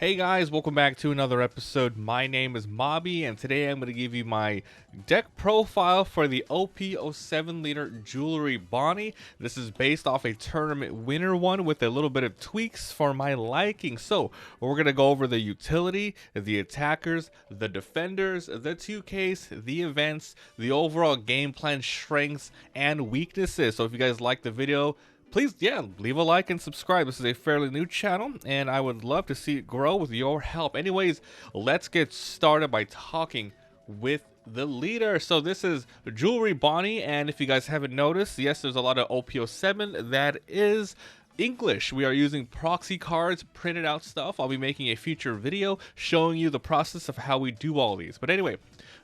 Hey guys, welcome back to another episode. My name is Mobby, and today I'm going to give you my deck profile for the OP07 liter Jewelry Bonney. This is based off a tournament winner one with a little bit of tweaks for my liking. So we're going to go over the utility, the attackers, the defenders, the 2Ks, the events, the overall game plan strengths and weaknesses. So if you guys like the video, please, leave a like and subscribe. This is a fairly new channel, and I would love to see it grow with your help. Anyways, let's get started by talking with the leader. So this is Jewelry Bonney, and if you guys haven't noticed, yes, there's a lot of OP07 that is English. We are using proxy cards, printed out stuff. I'll be making a future video showing you the process of how we do all these. But anyway,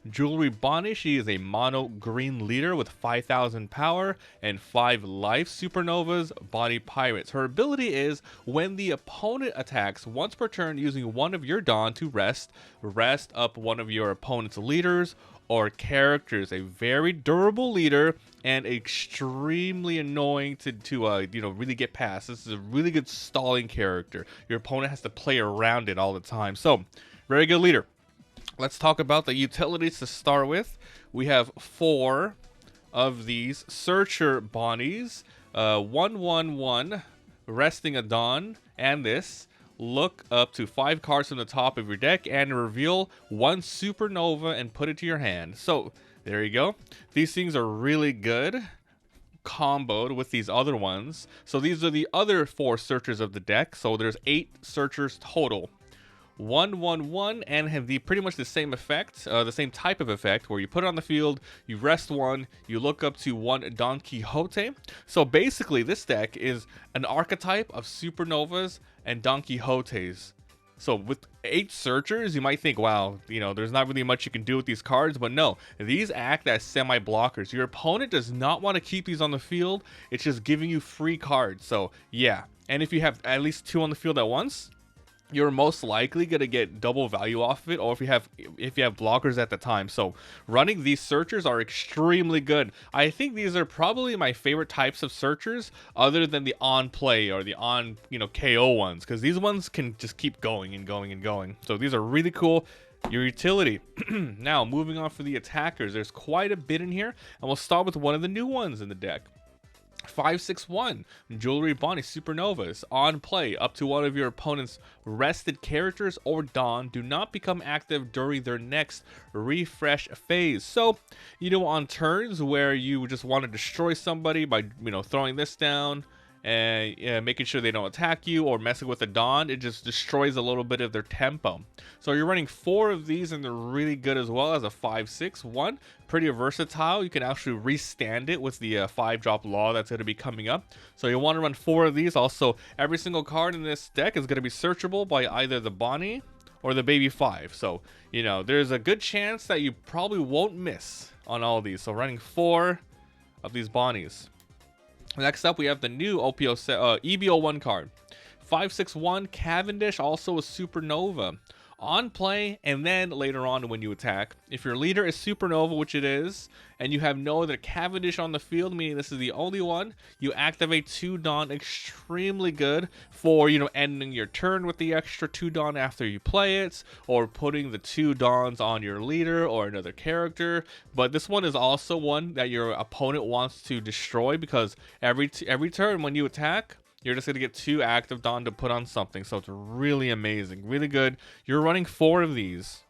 Jewelry Bonney, she is a mono green leader with 5,000 power and 5 life supernovas, body pirates. Her ability is when the opponent attacks once per turn using one of your Dawn to rest up one of your opponent's leaders or characters. A very durable leader and extremely annoying to really get past. This is a really good stalling character. Your opponent has to play around it all the time. So, very good leader. Let's talk about the utilities to start with. We have 4 of these Searcher Bonnies, 1/1/1, resting a Dawn, and this. Look up to 5 cards from the top of your deck and reveal 1 supernova and put it to your hand. So there you go. These things are really good comboed with these other ones. So these are the other 4 searchers of the deck. So there's 8 searchers total. 1/1/1 and have pretty much the same effect, the same type of effect, where you put it on the field, you rest 1, you look up to 1 Don Quixote. So basically this deck is an archetype of supernovas and Don Quixotes. So with 8 searchers, you might think, wow, there's not really much you can do with these cards, but no, these act as semi-blockers. Your opponent does not want to keep these on the field. It's just giving you free cards. So yeah, and if you have at least 2 on the field at once, you're most likely going to get double value off of it, or if you have blockers at the time. So running these searchers are extremely good. I think these are probably my favorite types of searchers, other than the on play or the on KO ones, because these ones can just keep going and going and going. So these are really cool. Your utility. Now moving on for the attackers, there's quite a bit in here, and we'll start with one of the new ones in the deck. 5/6/1 Jewelry Bonney Supernovas. On play, up to one of your opponent's rested characters or Dawn do not become active during their next refresh phase. So, on turns where you just want to destroy somebody by, throwing this down and making sure they don't attack you or messing with the Dawn, it just destroys a little bit of their tempo. So you're running 4 of these, and they're really good as well as a 5/6/1. Pretty versatile. You can actually restand it with the 5-drop law that's going to be coming up. So you want to run 4 of these. Also, every single card in this deck is going to be searchable by either the Bonney or the Baby 5. So, there's a good chance that you probably won't miss on all these. So running 4 of these Bonnies. Next up, we have the new EB01 card. 5/6/1 Cavendish, also a supernova. On play, and then later on when you attack, if your leader is supernova, which it is, and you have no other Cavendish on the field, meaning this is the only one, you activate 2 Dawn. Extremely good for ending your turn with the extra 2 Dawn after you play it, or putting the 2 Dawns on your leader or another character. But this one is also one that your opponent wants to destroy, because every turn when you attack, you're just going to get 2 active Dawn to put on something. So it's really amazing. Really good. You're running 4 of these.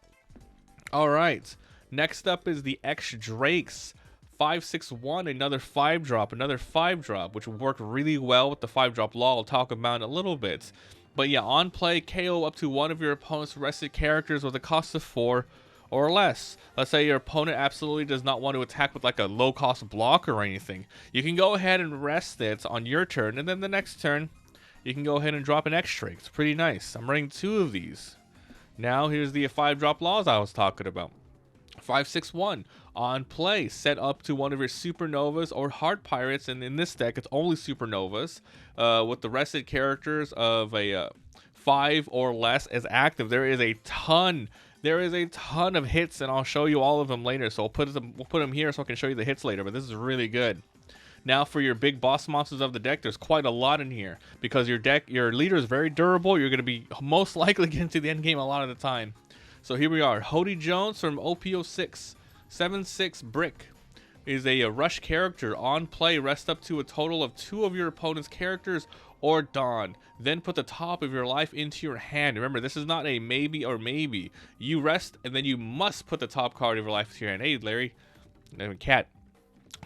Alright. Next up is the X Drakes. 5/6/1. Another 5-drop. Another 5-drop. Which worked really well with the 5-drop law. I'll talk about in a little bit. But yeah, on play, KO up to one of your opponent's rested characters with a cost of 4 or less. Let's say your opponent absolutely does not want to attack with like a low cost blocker or anything. You can go ahead and rest it on your turn, and then the next turn you can go ahead and drop an X-Drake. It's pretty nice. I'm running 2 of these. Now here's the 5-drop laws I was talking about. 5/6/1 on play, set up to one of your supernovas or hard pirates, and in this deck it's only supernovas, with the rested characters of a 5 or less as active. There is a ton of hits, and I'll show you all of them later. So we'll put them here so I can show you the hits later, but this is really good. Now for your big boss monsters of the deck, there's quite a lot in here because your leader is very durable. You're going to be most likely getting to the end game a lot of the time. So here we are. Hody Jones from OP06, 7/6 brick. Is a rush character. On play, rest up to a total of 2 of your opponent's characters or Dawn. Then put the top of your life into your hand. Remember, this is not a maybe or maybe. You rest, and then you must put the top card of your life into your hand. Hey, Larry. Cat.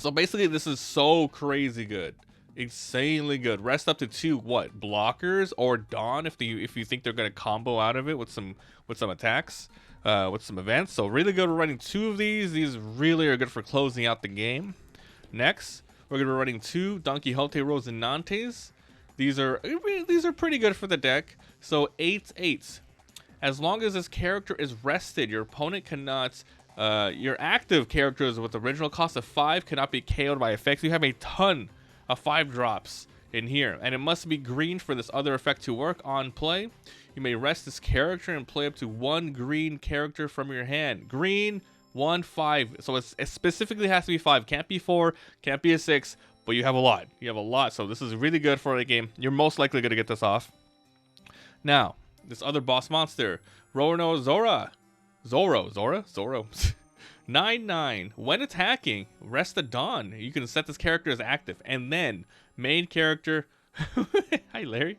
So basically, this is so crazy good. Insanely good. Rest up to 2 what? Blockers or Dawn if you think they're going to combo out of it with some attacks. With some events. So really good. We're running 2 of these. These really are good for closing out the game. Next, we're going to be running 2 Don Quixote Rosinantes. These are pretty good for the deck. So 8/8. As long as this character is rested, your opponent cannot. Your active characters with original cost of 5 cannot be KO'd by effects. You have a ton of 5 drops in here, and it must be green for this other effect to work. On play, you may rest this character and play up to 1 green character from your hand. Green, 1, 5. So it specifically has to be 5. Can't be 4, can't be a 6, but you have a lot. You have a lot, so this is really good for the game. You're most likely going to get this off. Now, this other boss monster, Rono Zora. Zoro. 9/9. When attacking, rest the Dawn. You can set this character as active, and then main character. Hi, Larry.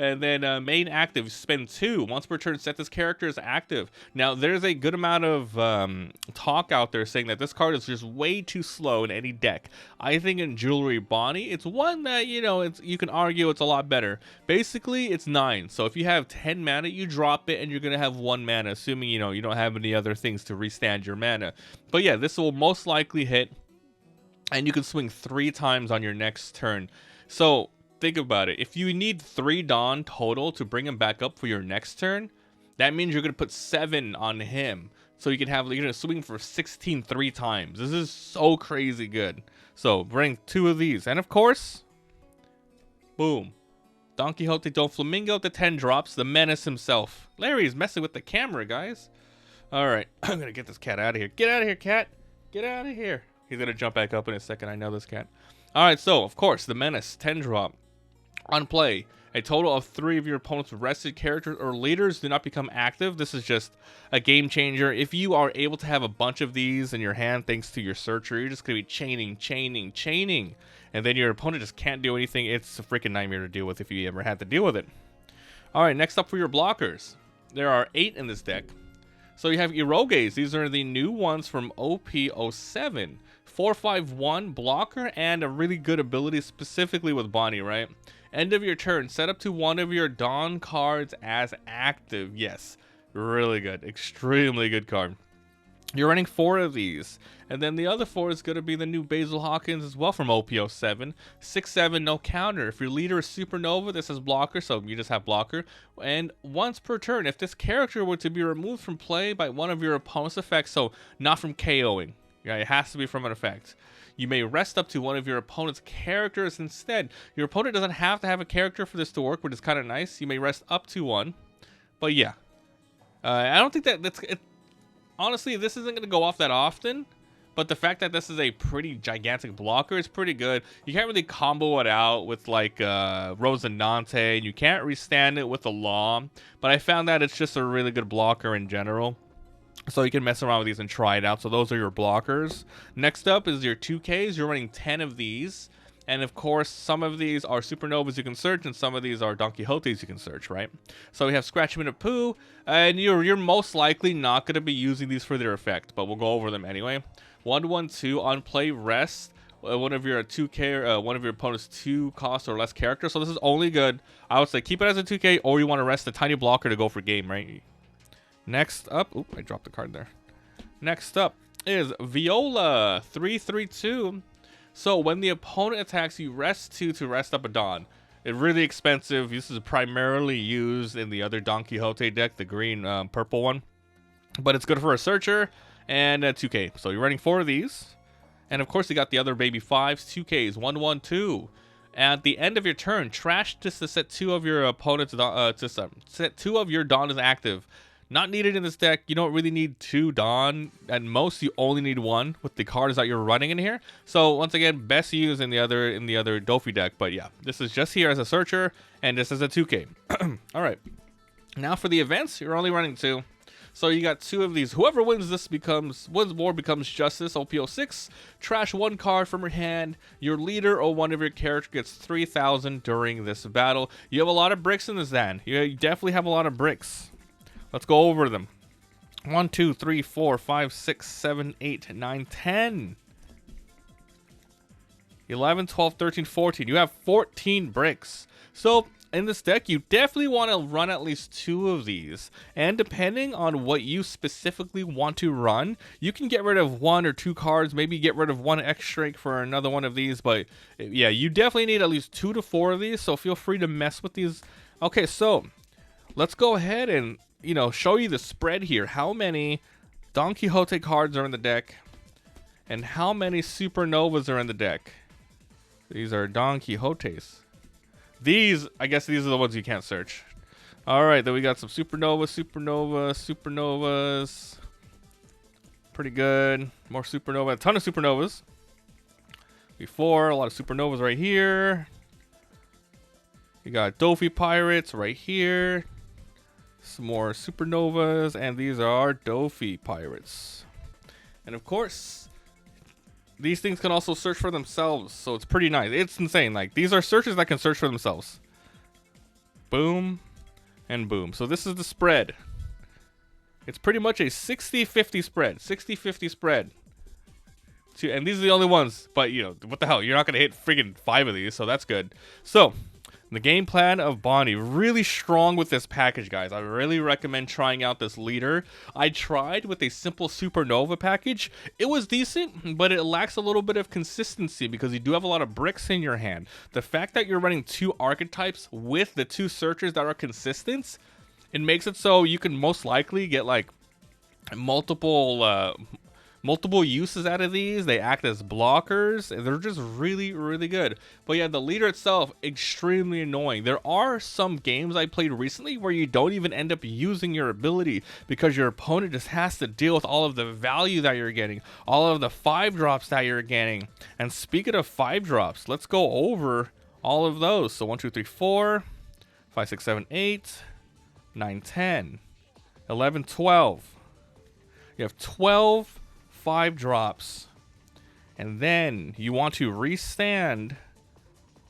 And then main active, spend 2. Once per turn, set this character as active. Now, there's a good amount of talk out there saying that this card is just way too slow in any deck. I think in Jewelry Bonney, it's one that, you can argue it's a lot better. Basically, it's 9. So if you have 10 mana, you drop it, and you're going to have 1 mana, assuming, you don't have any other things to restand your mana. But yeah, this will most likely hit, and you can swing 3 times on your next turn. So think about it. If you need 3 Dawn total to bring him back up for your next turn, that means you're going to put 7 on him. So you're going to swing for 16 3 times. This is so crazy good. So bring 2 of these. And of course, boom. Don Quixote Don Flamingo, the 10 drops, the menace himself. Larry's messing with the camera, guys. All right, I'm going to get this cat out of here. Get out of here, cat. Get out of here. He's going to jump back up in a second. I know this cat. All right, so, of course, the menace, 10 drop. On play, a total of 3 of your opponent's rested characters or leaders do not become active. This is just a game changer. If you are able to have a bunch of these in your hand thanks to your searcher, you're just going to be chaining. And then your opponent just can't do anything. It's a freaking nightmare to deal with if you ever had to deal with it. All right, next up for your blockers. There are 8 in this deck. So you have Iroges. These are the new ones from OP07. 4/5/1 blocker and a really good ability specifically with Bonney, right? End of your turn, set up to 1 of your Dawn cards as active. Yes, really good. Extremely good card. You're running 4 of these. And then the other 4 is going to be the new Basil Hawkins as well from OP07. 6/7, no counter. If your leader is Supernova, this is blocker, so you just have blocker. And once per turn, if this character were to be removed from play by one of your opponent's effects, so not from KOing. Yeah, it has to be from an effect. You may rest up to 1 of your opponent's characters instead. Your opponent doesn't have to have a character for this to work, which is kind of nice. You may rest up to 1. But yeah. I don't think that's... Honestly, this isn't going to go off that often. But the fact that this is a pretty gigantic blocker is pretty good. You can't really combo it out with like Rosinante. And you can't restand it with the Law. But I found that it's just a really good blocker in general. So you can mess around with these and try it out. So those are your blockers. Next up is your 2Ks. You're running 10 of these. And of course, some of these are Supernovas you can search, and some of these are Don Quixotes you can search, right? So we have Scratch Minute Pooh, and you're most likely not going to be using these for their effect, but we'll go over them anyway. 1/1/2 on play rest. One of your 2K, one of your opponent's 2 cost or less characters. So this is only good. I would say keep it as a 2K, or you want to rest a tiny blocker to go for game, right? Next up, oop, I dropped the card there. Next up is Viola 3/3/2. So when the opponent attacks, you rest 2 to rest up a Dawn. It's really expensive. This is primarily used in the other Don Quixote deck, the green purple one. But it's good for a searcher and a 2K. So you're running 4 of these. And of course you got the other baby 5s, 2Ks, 1/1/2. At the end of your turn, trash just to set 2 of your opponent's set 2 of your Dawn as active. Not needed in this deck. You don't really need 2 Dawn. At most, you only need 1 with the cards that you're running in here. So once again, best used in the other Dofi deck. But yeah, this is just here as a searcher, and this is a 2K. All right. Now for the events, you're only running 2. So you got 2 of these. Whoever wins war becomes Justice, OP06. Trash 1 card from your hand. Your leader or one of your characters gets 3,000 during this battle. You have a lot of bricks in this Dan. You definitely have a lot of bricks. Let's go over them. 1, 2, 3, 4, 5, 6, 7, 8, 9, 10. 11, 12, 13, 14. You have 14 bricks. So in this deck, you definitely want to run at least 2 of these. And depending on what you specifically want to run, you can get rid of 1 or 2 cards, maybe get rid of 1 extra for another one of these. But yeah, you definitely need at least 2 to 4 of these, so feel free to mess with these. Okay, so let's go ahead and, you know, show you the spread here. How many Don Quixote cards are in the deck, and how many Supernovas are in the deck. These are Don Quixotes. These, I guess these are the ones you can't search. All right, then we got some Supernovas. Pretty good. More Supernova. A ton of Supernovas. Before, a lot of Supernovas right here. You got Dofi Pirates right here. Some more Supernovas, and these are Dofi Pirates. And of course, these things can also search for themselves, so it's pretty nice. It's insane. Like, these are searches that can search for themselves. Boom and boom. So this is the spread. It's pretty much a 60-50 spread. 60-50 spread. And these are the only ones, but you know, what the hell? You're not going to hit friggin' 5 of these, so that's good. So the game plan of Bonney, really strong with this package, guys. I really recommend trying out this leader. I tried with a simple Supernova package. It was decent, but it lacks a little bit of consistency because you do have a lot of bricks in your hand. The fact that you're running 2 archetypes with the 2 searchers that are consistent, it makes it so you can most likely get like multiple uses out of these. They act as blockers, and they're just really, really good. But yeah, the leader itself, extremely annoying. There are some games I played recently where you don't even end up using your ability because your opponent just has to deal with all of the value that you're getting, all of the 5 drops that you're getting. And speaking of 5 drops, let's go over all of those. So 1, 2, 3, 4, 5, 6, 7, 8, 9, 10, 11, 12. You have 12 5 drops, and then you want to restand.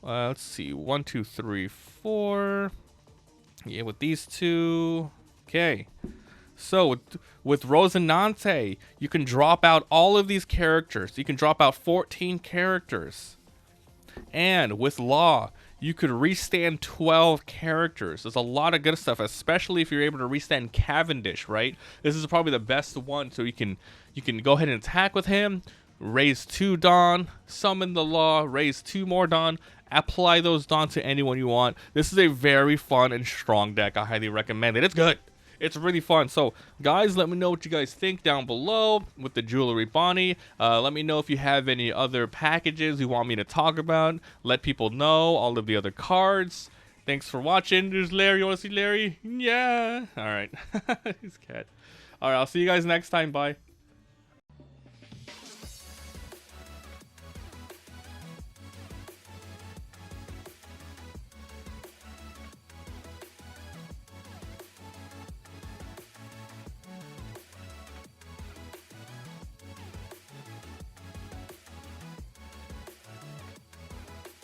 Let's see, 1, 2, 3, 4. Yeah, with these 2. Okay, so with Rosinante, you can drop out all of these characters. You can drop out 14 characters, and with Law, you could restand 12 characters. There's a lot of good stuff, especially if you're able to restand Cavendish, right? This is probably the best one, so you can go ahead and attack with him, raise 2 Dawn, summon the Law, raise 2 more Dawn, apply those Dawn to anyone you want. This is a very fun and strong deck. I highly recommend it. It's good. It's really fun. So, guys, let me know what you guys think down below with the Jewelry Bonney. Let me know if you have any other packages you want me to talk about. Let people know all of the other cards. Thanks for watching. There's Larry. You want to see Larry? Yeah. All right. He's cat. All right. I'll see you guys next time. Bye.